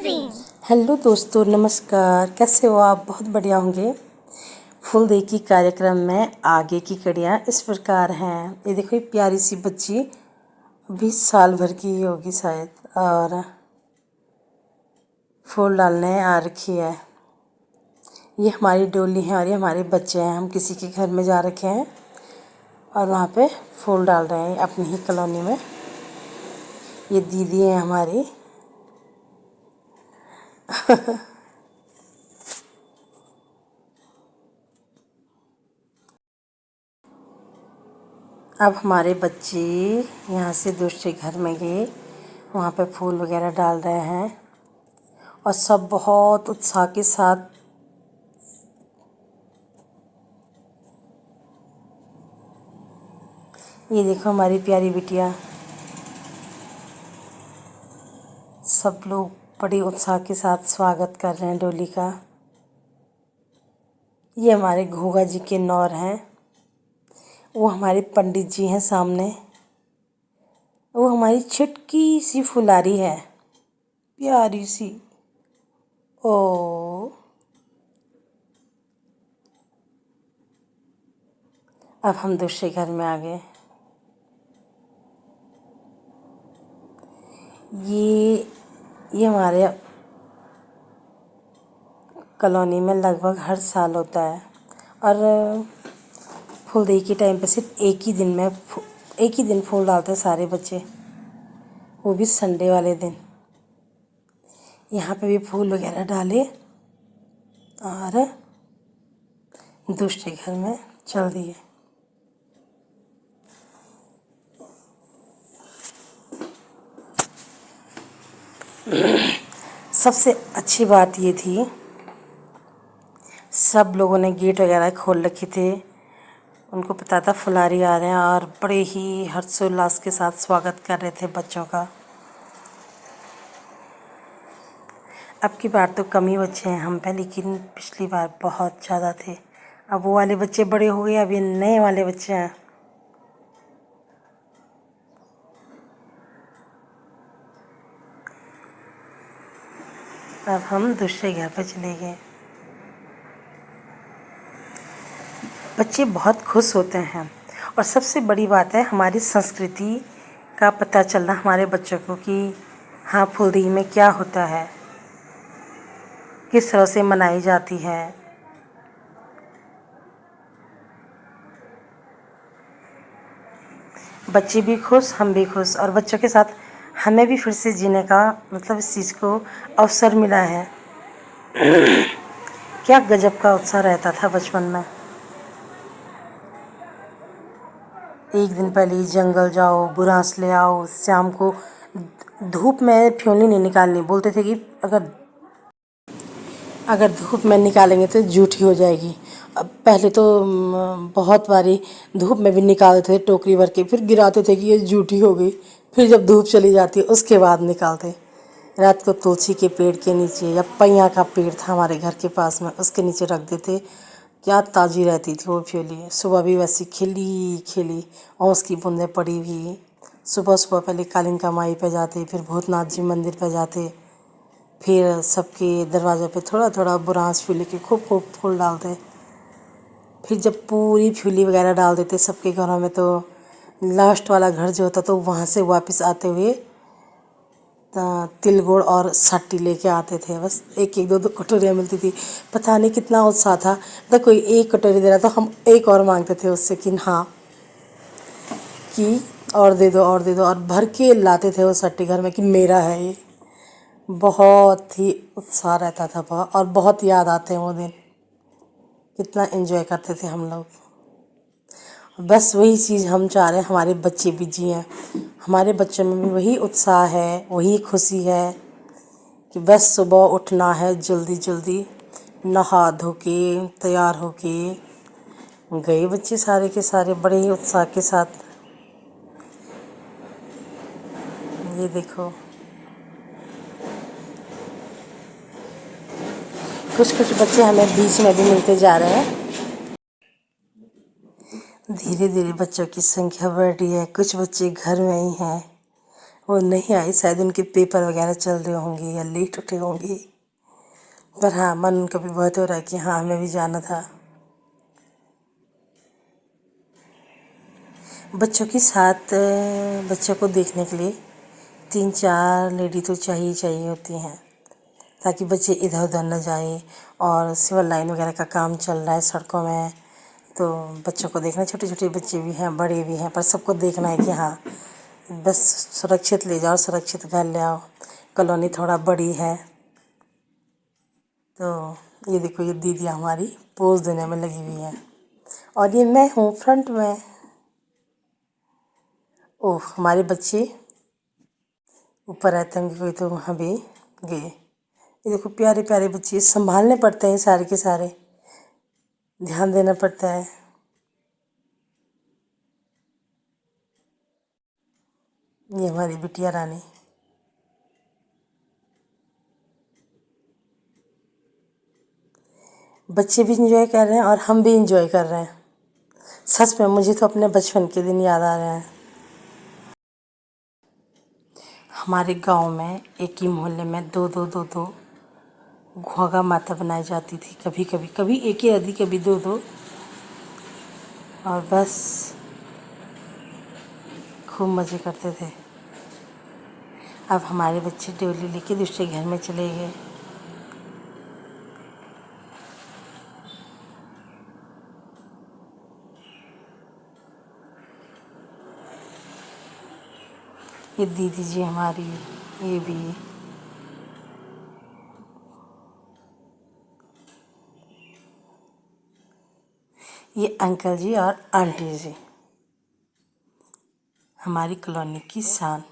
Amazing. Hello दोस्तों, नमस्कार। कैसे हो आप? बहुत बढ़िया होंगे। फूल दे की कार्यक्रम में आगे की कड़ियाँ इस प्रकार हैं। ये देखो, ये प्यारी सी बच्ची 20 साल भर की होगी शायद, और फूल डालने आ रखी है। ये हमारी डोली है और ये हमारे बच्चे हैं। हम किसी के घर में जा रखे हैं और वहाँ पे फूल डाल रहे हैं अपनी ही कॉलोनी में। ये दीदी है हमारी। अब हमारे बच्चे यहाँ से दूसरे घर में गए, वहाँ पे फूल वगैरह डाल रहे हैं और सब बहुत उत्साह के साथ ये देखो हमारी प्यारी बिटिया। सब लोग बड़े उत्साह के साथ स्वागत कर रहे हैं डोली का। ये हमारे घोगा जी के नौर हैं। वो हमारे पंडित जी हैं सामने। वो हमारी छुटकी सी फुलारी है, प्यारी सी। ओ, अब हम दूसरे घर में आ गए। ये हमारे कॉलोनी में लगभग हर साल होता है और फूलदेई के टाइम पे सिर्फ एक ही दिन फूल डालते हैं सारे बच्चे, वो भी संडे वाले दिन। यहाँ पे भी फूल वगैरह डाले और दूसरे घर में चल दिए। सबसे अच्छी बात ये थी, सब लोगों ने गेट वगैरह खोल रखे थे। उनको पता था फुलारी आ रहे हैं और बड़े ही हर्षोल्लास के साथ स्वागत कर रहे थे बच्चों का। अब की बार तो कम ही बच्चे हैं हम पे, लेकिन पिछली बार बहुत ज़्यादा थे। अब वो वाले बच्चे बड़े हो गए, अब ये नए वाले बच्चे हैं। अब हम दूसरे घर पर चले गए। बच्चे बहुत खुश होते हैं और सबसे बड़ी बात है हमारी संस्कृति का पता चलना हमारे बच्चों को कि हाँ, फुलदेई में क्या होता है, किस तरह से मनाई जाती है। बच्चे भी खुश, हम भी खुश, और बच्चों के साथ हमें भी फिर से जीने का मतलब इस चीज़ को अवसर मिला है। क्या गजब का उत्साह रहता था बचपन में। एक दिन पहले जंगल जाओ, बुरांस ले आओ, शाम को धूप में फ्योली नहीं निकालनी, बोलते थे कि अगर धूप में निकालेंगे तो जूठी हो जाएगी। अब पहले तो बहुत बारी धूप में भी निकालते थे टोकरी भर के, फिर गिराते थे कि ये जूठी हो गई। फिर जब धूप चली जाती है उसके बाद निकालते। रात को तुलसी के पेड़ के नीचे, या पैया का पेड़ था हमारे घर के पास में, उसके नीचे रख देते। क्या ताज़ी रहती थी वो फ्योली। सुबह भी वैसी खिली खिली ओस की बूंदें पड़ी हुई। सुबह सुबह पहले कालिंका माई पे जाते, फिर भूतनाथ जी मंदिर पे जाते, फिर सबके दरवाजे पे थोड़ा थोड़ा बुरांस फ्योली के खूब खूब फूल डालते। फिर जब पूरी फ्योली वगैरह डाल देते सबके घरों में, तो लास्ट वाला घर जो होता तो वहाँ से वापस आते हुए तिल गुड़ और सट्टी लेके आते थे। बस एक एक दो दो कटोरियाँ मिलती थी। पता नहीं कितना उत्साह था। मतलब कोई एक कटोरी दे रहा तो हम एक और मांगते थे उससे कि हाँ, कि और दे दो और दे दो, और भर के लाते थे वो सट्टी घर में कि मेरा है ये। बहुत ही उत्साह रहता था और बहुत याद आते हैं वो दिन। कितना एंजॉय करते थे हम लोग। बस वही चीज़ हम चाह रहे हैं हमारे बच्चे भी जिएं। हमारे बच्चों में भी वही उत्साह है, वही खुशी है कि बस सुबह उठना है जल्दी जल्दी, नहा धो के तैयार हो के गए बच्चे सारे के सारे बड़े ही उत्साह के साथ। ये देखो, कुछ कुछ बच्चे हमें बीच में भी मिलते जा रहे हैं। धीरे धीरे बच्चों की संख्या बढ़ रही है। कुछ बच्चे घर में ही हैं वो नहीं आई, शायद उनके पेपर वगैरह चल रहे होंगे या लेट उठे होंगे। पर हाँ, मन उनका भी बहुत हो रहा है कि हाँ हमें भी जाना था। बच्चों के साथ बच्चों को देखने के लिए 3-4 लेडी तो चाहिए ही चाहिए होती हैं, ताकि बच्चे इधर उधर न जाए। और सिविल लाइन वगैरह का काम चल रहा है सड़कों में, तो बच्चों को देखना, छोटे छोटे बच्चे भी हैं बड़े भी हैं, पर सबको देखना है कि हाँ बस सुरक्षित ले जाओ, सुरक्षित घर ले आओ। कॉलोनी थोड़ा बड़ी है। तो ये देखो, ये दीदी हमारी पोज देने में लगी हुई है, और ये मैं हूँ फ्रंट में। ओह, हमारे बच्चे ऊपर रहते होंगे कोई, तो वहाँ भी गए। ये देखो प्यारे प्यारे बच्चे, संभालने पड़ते हैं सारे के सारे, ध्यान देना पड़ता है। ये हमारी बिटिया रानी। बच्चे भी इंजॉय कर रहे हैं और हम भी इंजॉय कर रहे हैं। सच में मुझे तो अपने बचपन के दिन याद आ रहे हैं। हमारे गांव में एक ही मोहल्ले में दो घोगा माता बनाई जाती थी। कभी कभी कभी एक ही रहती, कभी दो, और बस खूब मज़े करते थे। अब हमारे बच्चे डोली लेके दूसरे घर में चले गए। ये दीदी जी हमारी, ये भी, ये अंकल जी और आंटी जी, हमारी कॉलोनी की शान।